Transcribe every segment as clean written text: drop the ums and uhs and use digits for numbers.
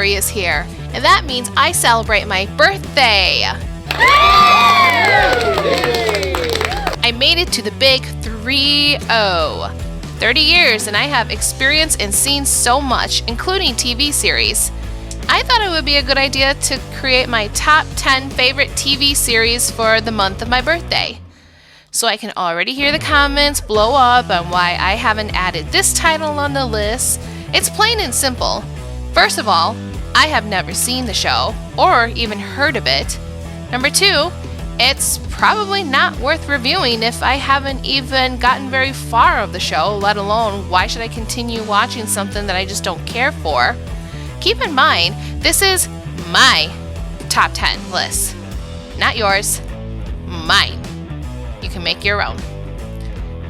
February is here, and that means I celebrate my birthday. I made it to the big 3-0. 30 years, and I have experienced and seen so much, including TV series. I thought it would be a good idea to create my top 10 favorite TV series for the month of my birthday. So I can already hear the comments blow up on why I haven't added this title on the list. It's plain and simple. First of all, I have never seen the show or even heard of it. Number 2, it's probably not worth reviewing if I haven't even gotten very far of the show, let alone why should I continue watching something that I just don't care for. Keep in mind, this is my top 10 list, not yours, mine. You can make your own.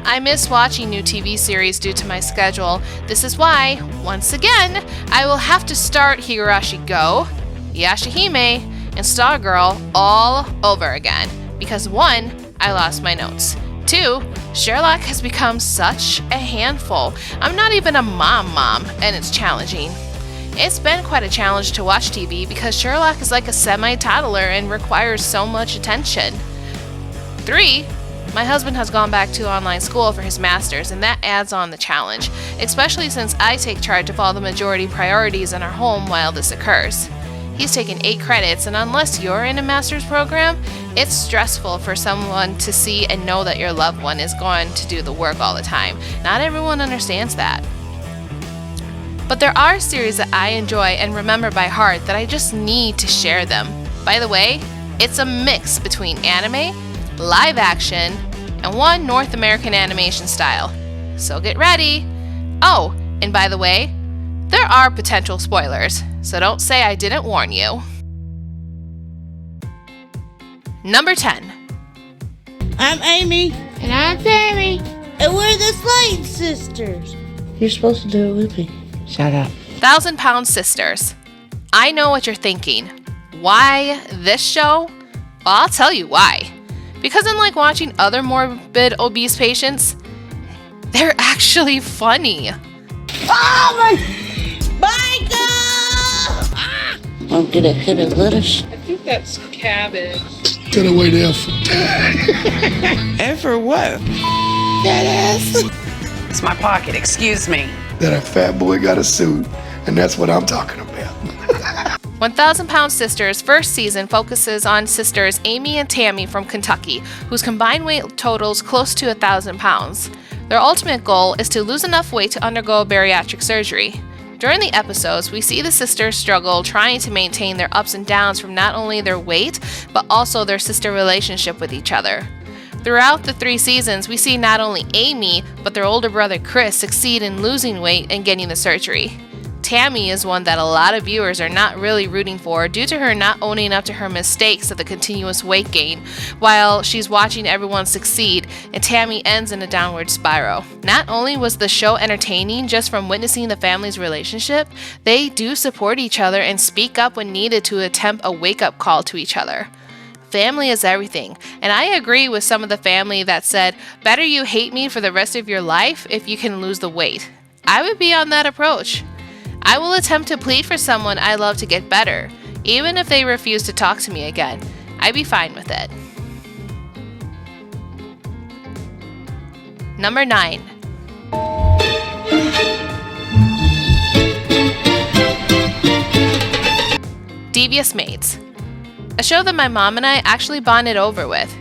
I miss watching new TV series due to my schedule. This is why, once again, I will have to start Higurashi Go, Yashahime, and Stargirl all over again. Because 1, I lost my notes. 2, Sherlock has become such a handful. I'm not even a mom, and it's challenging. It's been quite a challenge to watch TV because Sherlock is like a semi-toddler and requires so much attention. 3, my husband has gone back to online school for his master's, and that adds on the challenge, especially since I take charge of all the majority priorities in our home while this occurs. He's taken 8 credits, and unless you're in a master's program, it's stressful for someone to see and know that your loved one is going to do the work all the time. Not everyone understands that. But there are series that I enjoy and remember by heart that I just need to share them. By the way, it's a mix between anime, live action, and one North American animation style. So get ready! Oh, and by the way, there are potential spoilers, so don't say I didn't warn you. Number 10. I'm Amy. And I'm Tammy. And we're the Slade Sisters. You're supposed to do it with me. Shut up. 1,000-Pound Sisters. I know what you're thinking. Why this show? Well, I'll tell you why. Because unlike watching other morbid obese patients, they're actually funny. Oh my... Michael! I'm gonna hit a lettuce. I think that's cabbage. Get away there. And for what? That ass. It's my pocket, excuse me. That a fat boy got a suit, and that's what I'm talking about. 1,000-Pound Sisters' first season focuses on sisters Amy and Tammy from Kentucky, whose combined weight totals close to 1,000 pounds. Their ultimate goal is to lose enough weight to undergo bariatric surgery. During the episodes, we see the sisters struggle trying to maintain their ups and downs from not only their weight, but also their sister relationship with each other. Throughout the 3 seasons, we see not only Amy, but their older brother Chris succeed in losing weight and getting the surgery. Tammy is one that a lot of viewers are not really rooting for due to her not owning up to her mistakes of the continuous weight gain, while she's watching everyone succeed, and Tammy ends in a downward spiral. Not only was the show entertaining just from witnessing the family's relationship, they do support each other and speak up when needed to attempt a wake-up call to each other. Family is everything, and I agree with some of the family that said, better you hate me for the rest of your life if you can lose the weight. I would be on that approach. I will attempt to plead for someone I love to get better, even if they refuse to talk to me again. I'd be fine with it. Number 9. Devious Maids. A show that my mom and I actually bonded over with.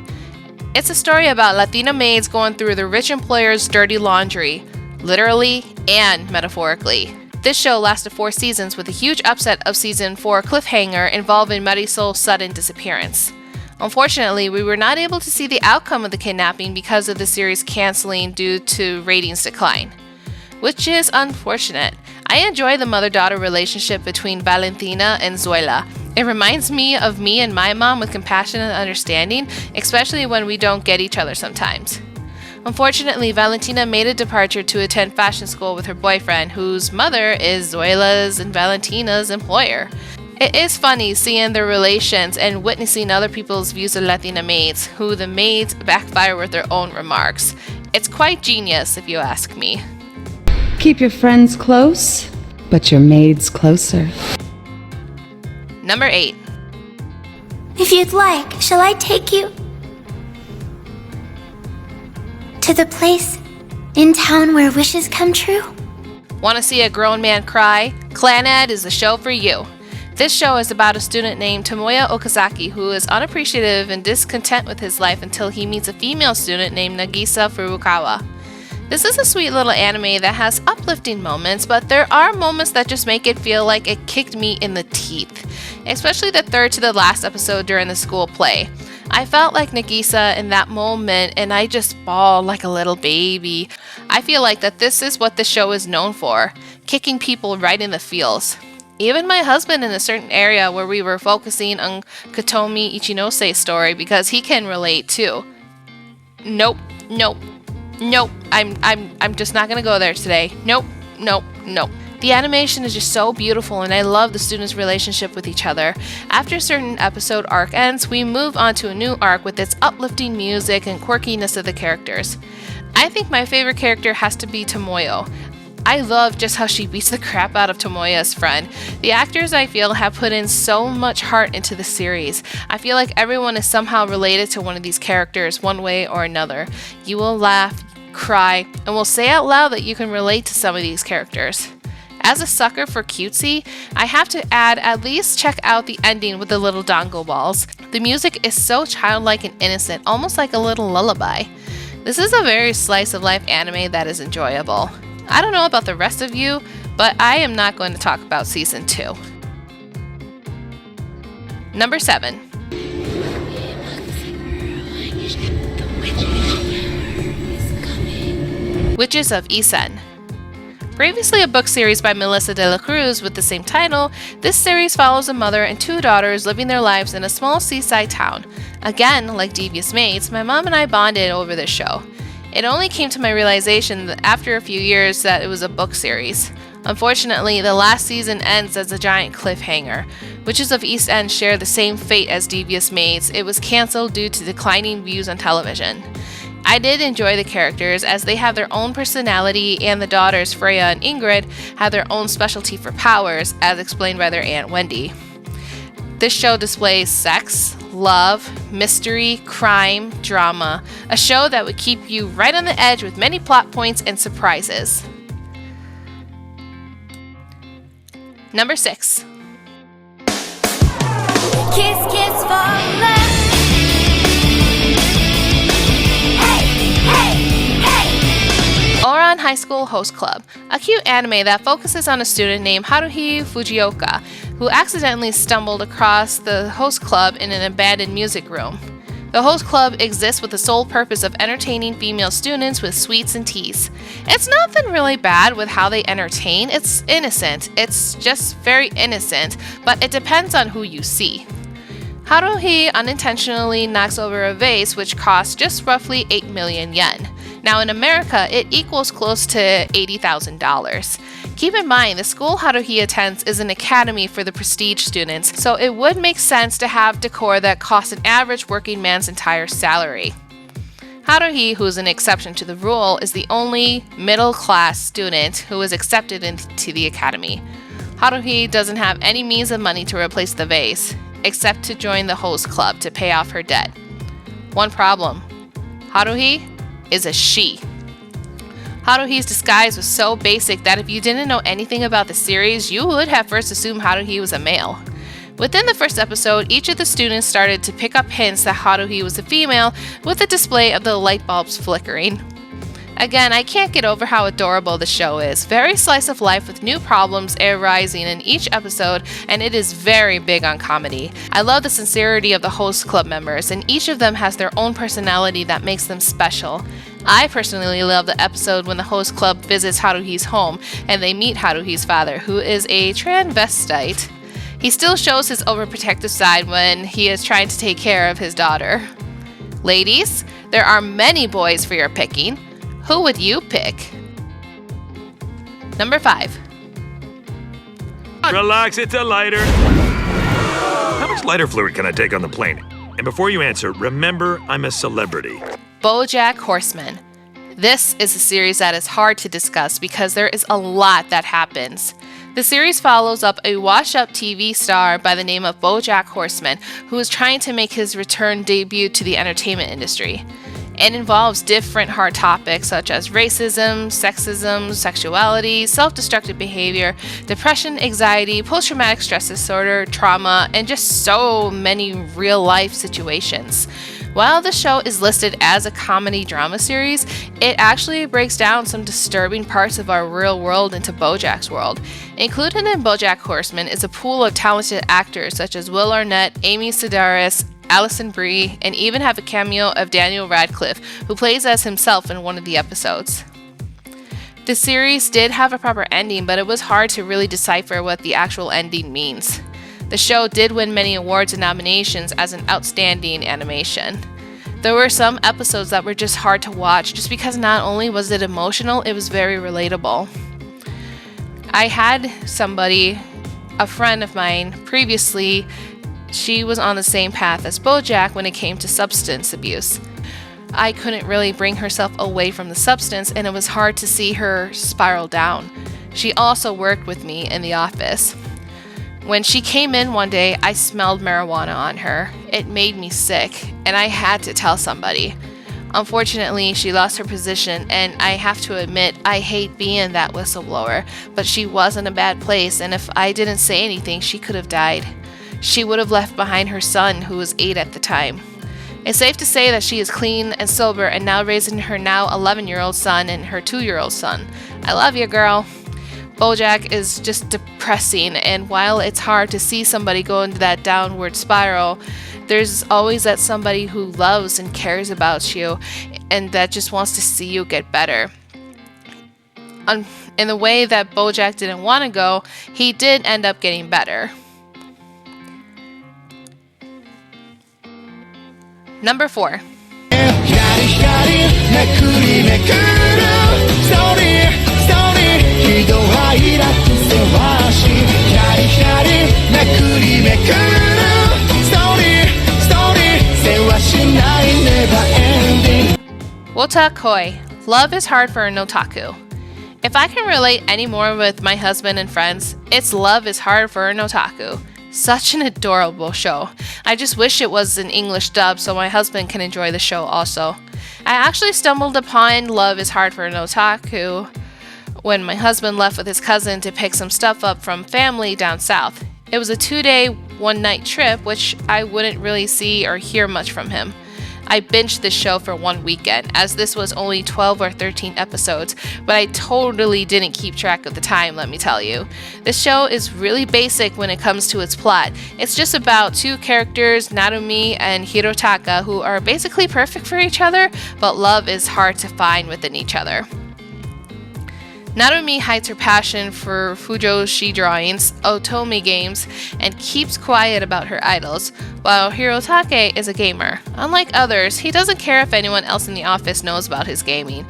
It's a story about Latina maids going through the rich employer's dirty laundry, literally and metaphorically. This show lasted 4 seasons with a huge upset of season 4 cliffhanger involving Marisol's sudden disappearance. Unfortunately, we were not able to see the outcome of the kidnapping because of the series canceling due to ratings decline, which is unfortunate. I enjoy the mother-daughter relationship between Valentina and Zoila. It reminds me of me and my mom with compassion and understanding, especially when we don't get each other sometimes. Unfortunately, Valentina made a departure to attend fashion school with her boyfriend, whose mother is Zoila's and Valentina's employer. It is funny seeing their relations and witnessing other people's views of Latina maids, who the maids backfire with their own remarks. It's quite genius, if you ask me. Keep your friends close, but your maids closer. Number 8. If you'd like, shall I take you to the place in town where wishes come true? Want to see a grown man cry? Clannad is the show for you. This show is about a student named Tomoya Okazaki who is unappreciative and discontent with his life until he meets a female student named Nagisa Furukawa. This is a sweet little anime that has uplifting moments, but there are moments that just make it feel like it kicked me in the teeth, especially the third to the last episode during the school play. I felt like Nagisa in that moment and I just bawled like a little baby. I feel like that this is what the show is known for, kicking people right in the feels. Even my husband in a certain area where we were focusing on Kotomi Ichinose story because he can relate too. Nope. I'm just not gonna go there today. Nope. The animation is just so beautiful and I love the students' relationship with each other. After a certain episode arc ends, we move on to a new arc with its uplifting music and quirkiness of the characters. I think my favorite character has to be Tomoyo. I love just how she beats the crap out of Tomoya's friend. The actors, I feel, have put in so much heart into the series. I feel like everyone is somehow related to one of these characters one way or another. You will laugh, cry, and will say out loud that you can relate to some of these characters. As a sucker for cutesy, I have to add at least check out the ending with the little dango balls. The music is so childlike and innocent, almost like a little lullaby. This is a very slice of life anime that is enjoyable. I don't know about the rest of you, but I am not going to talk about season 2. Number 7. Witches of Isen. Previously a book series by Melissa de la Cruz with the same title, this series follows a mother and 2 daughters living their lives in a small seaside town. Again, like Devious Mates, my mom and I bonded over this show. It only came to my realization that after a few years that it was a book series. Unfortunately, the last season ends as a giant cliffhanger. Witches of East End share the same fate as Devious Mates. It was cancelled due to declining views on television. I did enjoy the characters as they have their own personality and the daughters Freya and Ingrid have their own specialty for powers as explained by their aunt Wendy. This show displays sex, love, mystery, crime, drama, a show that would keep you right on the edge with many plot points and surprises. Number 6. Kiss, kiss for love. Ouran High School Host Club, a cute anime that focuses on a student named Haruhi Fujioka, who accidentally stumbled across the host club in an abandoned music room. The host club exists with the sole purpose of entertaining female students with sweets and teas. It's nothing really bad with how they entertain, it's innocent. It's just very innocent, but it depends on who you see. Haruhi unintentionally knocks over a vase which costs just roughly 8 million yen. Now in America, it equals close to $80,000. Keep in mind, the school Haruhi attends is an academy for the prestige students, so it would make sense to have decor that costs an average working man's entire salary. Haruhi, who is an exception to the rule, is the only middle-class student who is accepted into the academy. Haruhi doesn't have any means of money to replace the vase, except to join the host club to pay off her debt. One problem, Haruhi is a she. Haruhi's disguise was so basic that if you didn't know anything about the series, you would have first assumed Haruhi was a male. Within the first episode, each of the students started to pick up hints that Haruhi was a female with the display of the light bulbs flickering. Again, I can't get over how adorable the show is. Very slice of life with new problems arising in each episode, and it is very big on comedy. I love the sincerity of the host club members, and each of them has their own personality that makes them special. I personally love the episode when the host club visits Haruhi's home, and they meet Haruhi's father, who is a transvestite. He still shows his overprotective side when he is trying to take care of his daughter. Ladies, there are many boys for your picking. Who would you pick? Number 5. Relax, it's a lighter. How much lighter fluid can I take on the plane? And before you answer, remember I'm a celebrity. BOJACK Horseman. This is a series that is hard to discuss because there is a lot that happens. The series follows up a washed-up TV star by the name of BOJACK Horseman, who is trying to make his return debut to the entertainment industry. It involves different hard topics such as racism, sexism, sexuality, self-destructive behavior, depression, anxiety, post-traumatic stress disorder, trauma, and just so many real-life situations. While the show is listed as a comedy drama series, it actually breaks down some disturbing parts of our real world into BoJack's world. Included in BoJack Horseman is a pool of talented actors such as Will Arnett, Amy Sedaris, Alison Brie, and even have a cameo of Daniel Radcliffe, who plays as himself in one of the episodes. The series did have a proper ending, but it was hard to really decipher what the actual ending means. The show did win many awards and nominations as an outstanding animation. There were some episodes that were just hard to watch just because not only was it emotional, it was very relatable. I had somebody, a friend of mine, previously, she was on the same path as BoJack when it came to substance abuse. I couldn't really bring herself away from the substance, and it was hard to see her spiral down. She also worked with me in the office. When she came in one day, I smelled marijuana on her. It made me sick, and I had to tell somebody. Unfortunately, she lost her position, and I have to admit, I hate being that whistleblower, but she was in a bad place, and if I didn't say anything, she could have died. She would have left behind her son, who was 8 at the time. It's safe to say that she is clean and sober and now raising her now 11-year-old son and her 2-year-old son. I love you, girl. BoJack is just depressing, and while it's hard to see somebody go into that downward spiral, there's always that somebody who loves and cares about you and that just wants to see you get better. In the way that BoJack didn't want to go, he did end up getting better. Number 4. Wotakoi. Love is hard for an otaku. If I can relate any more with my husband and friends, it's Love is hard for an otaku. Such an adorable show. I just wish it was an English dub so my husband can enjoy the show also. I actually stumbled upon Love is Hard for an Otaku when my husband left with his cousin to pick some stuff up from family down south. It was a 2-day, 1-night trip, which I wouldn't really see or hear much from him. I binged this show for one weekend, as this was only 12 or 13 episodes, but I totally didn't keep track of the time, let me tell you. This show is really basic when it comes to its plot. It's just about 2 characters, Narumi and Hirotaka, who are basically perfect for each other, but love is hard to find within each other. Narumi hides her passion for fujoshi drawings, otome games, and keeps quiet about her idols, while Hirotake is a gamer. Unlike others, he doesn't care if anyone else in the office knows about his gaming.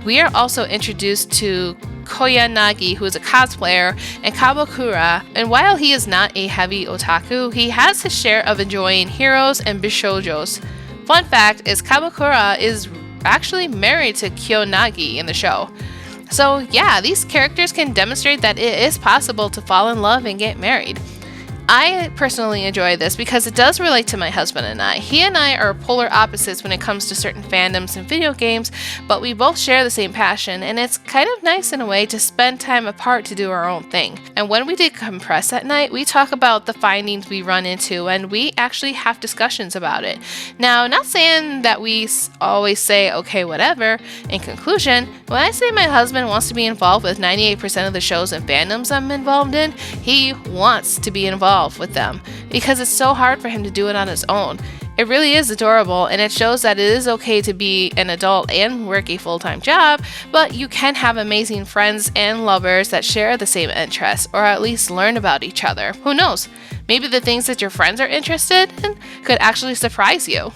We are also introduced to Koyanagi, who is a cosplayer, and Kabakura, and while he is not a heavy otaku, he has his share of enjoying heroes and bishojos. Fun fact is Kabakura is actually married to Koyanagi in the show. So yeah, these characters can demonstrate that it is possible to fall in love and get married. I personally enjoy this because it does relate to my husband and I. He and I are polar opposites when it comes to certain fandoms and video games, but we both share the same passion, and it's kind of nice in a way to spend time apart to do our own thing. And when we decompress at night, we talk about the findings we run into, and we actually have discussions about it. Now, not saying that we always say, okay, whatever. In conclusion, when I say my husband wants to be involved with 98% of the shows and fandoms I'm involved in, he wants to be involved with them because it's so hard for him to do it on his own. It really is adorable, and it shows that it is okay to be an adult and work a full-time job, but you can have amazing friends and lovers that share the same interests, or at least learn about each other. Who knows? Maybe the things that your friends are interested in could actually surprise you.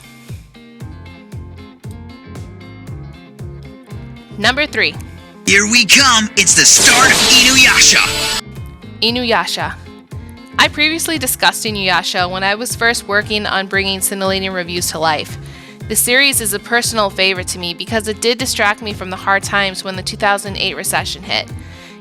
Number 3. Here we come. It's the start of Inuyasha. Inuyasha. I previously discussed Inuyasha when I was first working on bringing Cyntillating reviews to life. The series is a personal favorite to me because it did distract me from the hard times when the 2008 recession hit.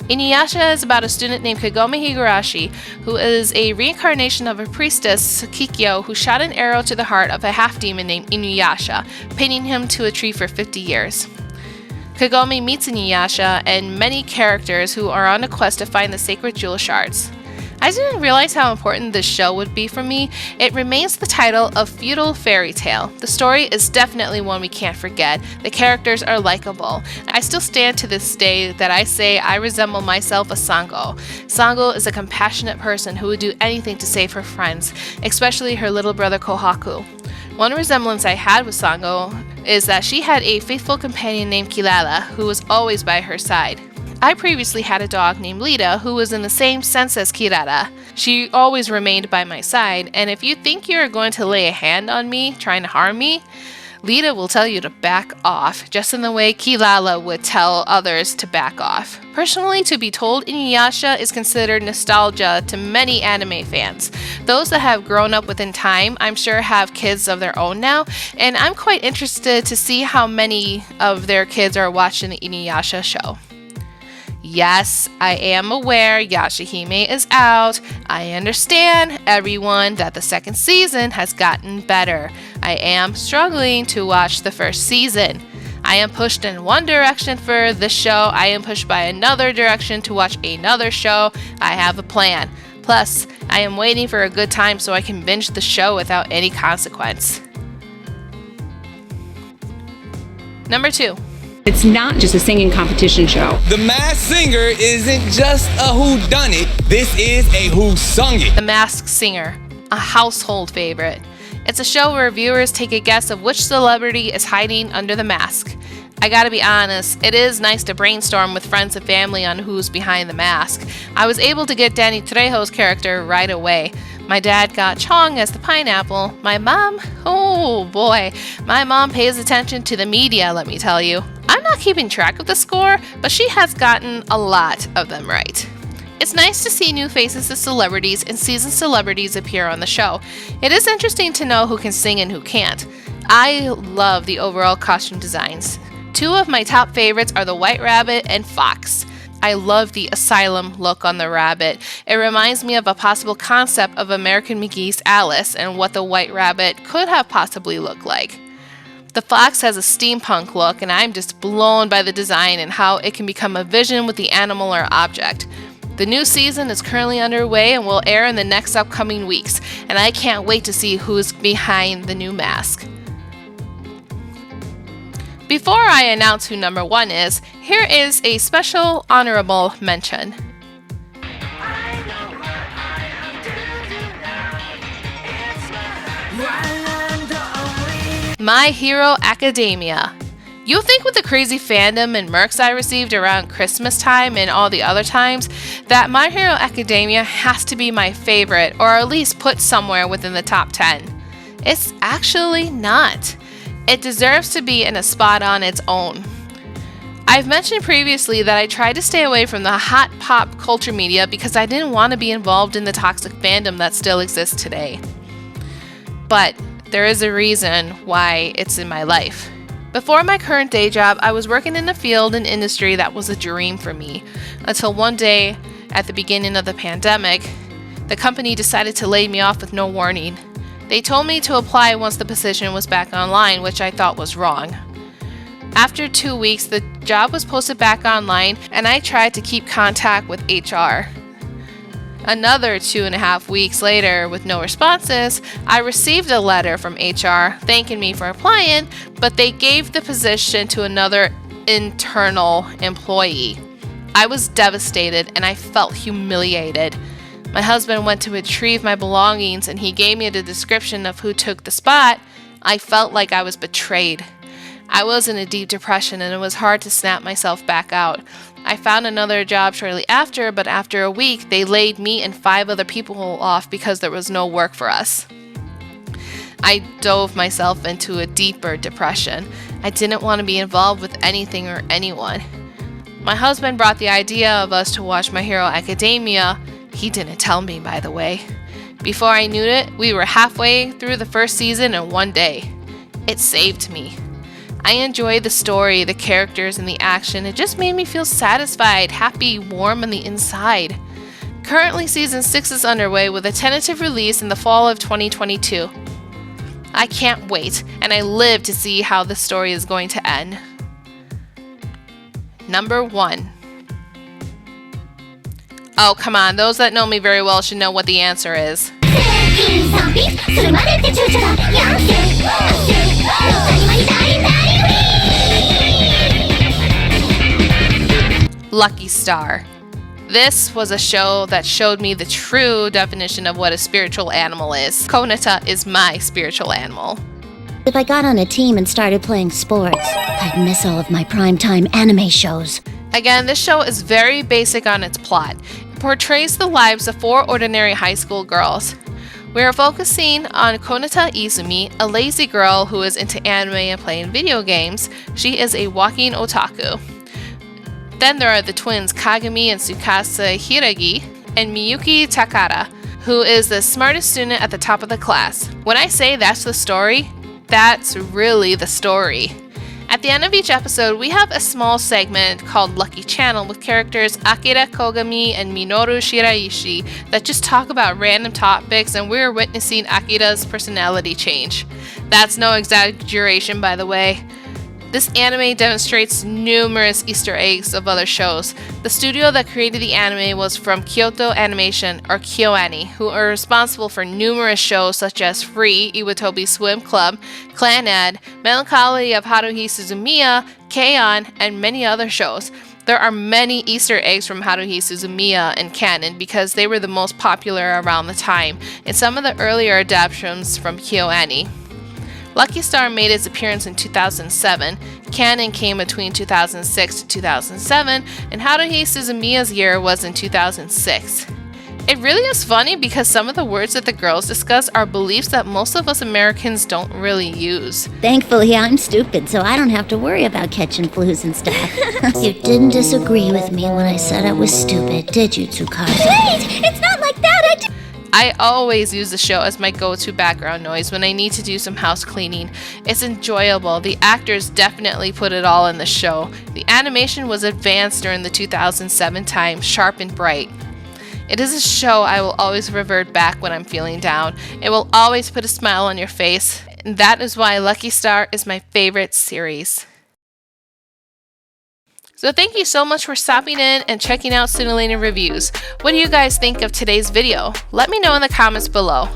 Inuyasha is about a student named Kagome Higurashi, who is a reincarnation of a priestess, Kikyo, who shot an arrow to the heart of a half-demon named Inuyasha, pinning him to a tree for 50 years. Kagome meets Inuyasha and many characters who are on a quest to find the sacred jewel shards. I didn't realize how important this show would be for me. It remains the title of feudal fairy tale. The story is definitely one we can't forget. The characters are likable. I still stand to this day that I say I resemble myself a Sango. Sango is a compassionate person who would do anything to save her friends, especially her little brother Kohaku. One resemblance I had with Sango is that she had a faithful companion named Kilala who was always by her side. I previously had a dog named Lita who was in the same sense as Kirara. She always remained by my side, and if you think you're going to lay a hand on me, trying to harm me, Lita will tell you to back off, just in the way Kilala would tell others to back off. Personally, to be told, Inuyasha is considered nostalgia to many anime fans. Those that have grown up within time, I'm sure have kids of their own now, and I'm quite interested to see how many of their kids are watching the Inuyasha show. Yes, I am aware Yashahime is out. I understand, everyone, that the second season has gotten better. I am struggling to watch the first season. I am pushed in one direction for this show. I am pushed by another direction to watch another show. I have a plan. Plus, I am waiting for a good time so I can binge the show without any consequence. Number 2. It's not just a singing competition show. The Masked Singer isn't just a whodunit. This is a who sung it. The Masked Singer, a household favorite. It's a show where viewers take a guess of which celebrity is hiding under the mask. I gotta be honest, it is nice to brainstorm with friends and family on who's behind the mask. I was able to get Danny Trejo's character right away. My dad got Chong as the pineapple. My mom, oh boy, my mom pays attention to the media, let me tell you. I'm not keeping track of the score, but she has gotten a lot of them right. It's nice to see new faces as celebrities and seasoned celebrities appear on the show. It is interesting to know who can sing and who can't. I love the overall costume designs. 2 of my top favorites are the White Rabbit and Fox. I love the asylum look on the rabbit. It reminds me of a possible concept of American McGee's Alice and what the White Rabbit could have possibly looked like. The fox has a steampunk look, and I'm just blown by the design and how it can become a vision with the animal or object. The new season is currently underway and will air in the next upcoming weeks, and I can't wait to see who's behind the new mask. Before I announce who number 1 is, here is a special honorable mention. My Hero Academia. You'll think with the crazy fandom and mercs I received around Christmas time and all the other times that My Hero Academia has to be my favorite, or at least put somewhere within the top 10. It's actually not. It deserves to be in a spot on its own. I've mentioned previously that I tried to stay away from the hot pop culture media because I didn't want to be involved in the toxic fandom that still exists today. But there is a reason why it's in my life. Before my current day job, I was working in a field and industry that was a dream for me, until one day, at the beginning of the pandemic, the company decided to lay me off with no warning. They told me to apply once the position was back online, which I thought was wrong. After 2 weeks, the job was posted back online, and I tried to keep contact with HR. Another 2.5 weeks later, with no responses, I received a letter from HR thanking me for applying, but they gave the position to another internal employee. I was devastated and I felt humiliated. My husband went to retrieve my belongings and he gave me the description of who took the spot. I felt like I was betrayed. I was in a deep depression and it was hard to snap myself back out. I found another job shortly after, but after a week, they laid me and 5 other people off because there was no work for us. I dove myself into a deeper depression. I didn't want to be involved with anything or anyone. My husband brought the idea of us to watch My Hero Academia. He didn't tell me, by the way. Before I knew it, we were halfway through the first season in one day. It saved me. I enjoy the story, the characters, and the action. It just made me feel satisfied, happy, warm on the inside. Currently, season 6 is underway with a tentative release in the fall of 2022. I can't wait, and I live to see how the story is going to end. Number 1. Oh, come on, those that know me very well should know what the answer is. Lucky Star. This was a show that showed me the true definition of what a spiritual animal is. Konata is my spiritual animal. If I got on a team and started playing sports, I'd miss all of my primetime anime shows. Again, this show is very basic on its plot. It portrays the lives of 4 ordinary high school girls. We are focusing on Konata Izumi, a lazy girl who is into anime and playing video games. She is a walking otaku. Then there are the twins Kagami and Tsukasa Hiragi, and Miyuki Takada, who is the smartest student at the top of the class. When I say that's the story, that's really the story. At the end of each episode, we have a small segment called Lucky Channel with characters Akira Kogami and Minoru Shiraishi that just talk about random topics, and we're witnessing Akira's personality change. That's no exaggeration, by the way. This anime demonstrates numerous Easter eggs of other shows. The studio that created the anime was from Kyoto Animation, or KyoAni, who are responsible for numerous shows such as Free, Iwatobi Swim Club, Clannad, Melancholy of Haruhi Suzumiya, K-On!, and many other shows. There are many Easter eggs from Haruhi Suzumiya and canon because they were the most popular around the time, and some of the earlier adaptations from KyoAni. Lucky Star made its appearance in 2007, canon came between 2006 to 2007, and Haruhi Suzumiya's year was in 2006. It really is funny because some of the words that the girls discuss are beliefs that most of us Americans don't really use. Thankfully, I'm stupid, so I don't have to worry about catching flus and stuff. You didn't disagree with me when I said I was stupid, did you, Tsukasa? Wait! It's not like that! I always use the show as my go-to background noise when I need to do some house cleaning. It's enjoyable. The actors definitely put it all in the show. The animation was advanced during the 2007 time, sharp and bright. It is a show I will always revert back when I'm feeling down. It will always put a smile on your face, and that is why Lucky Star is my favorite series. So thank you so much for stopping in and checking out Cyntillating Reviews. What do you guys think of today's video? Let me know in the comments below.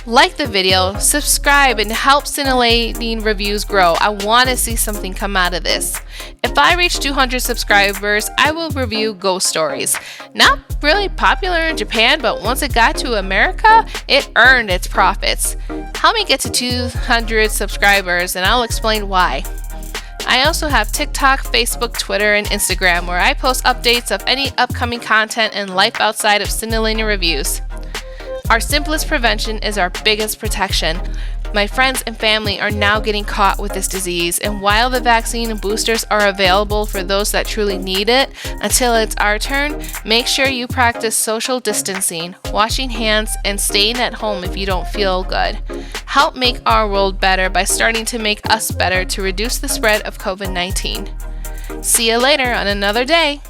Like the video, subscribe, and help Cyntillating Reviews grow. I want to see something come out of this. If I reach 200 subscribers, I will review ghost stories. Not really popular in Japan, but once it got to America, it earned its profits. Help me get to 200 subscribers and I'll explain why. I also have TikTok, Facebook, Twitter, and Instagram where I post updates of any upcoming content and life outside of Cyntillating Reviews. Our simplest prevention is our biggest protection. My friends and family are now getting caught with this disease, and while the vaccine and boosters are available for those that truly need it, until it's our turn, make sure you practice social distancing, washing hands, and staying at home if you don't feel good. Help make our world better by starting to make us better to reduce the spread of COVID-19. See you later on another day.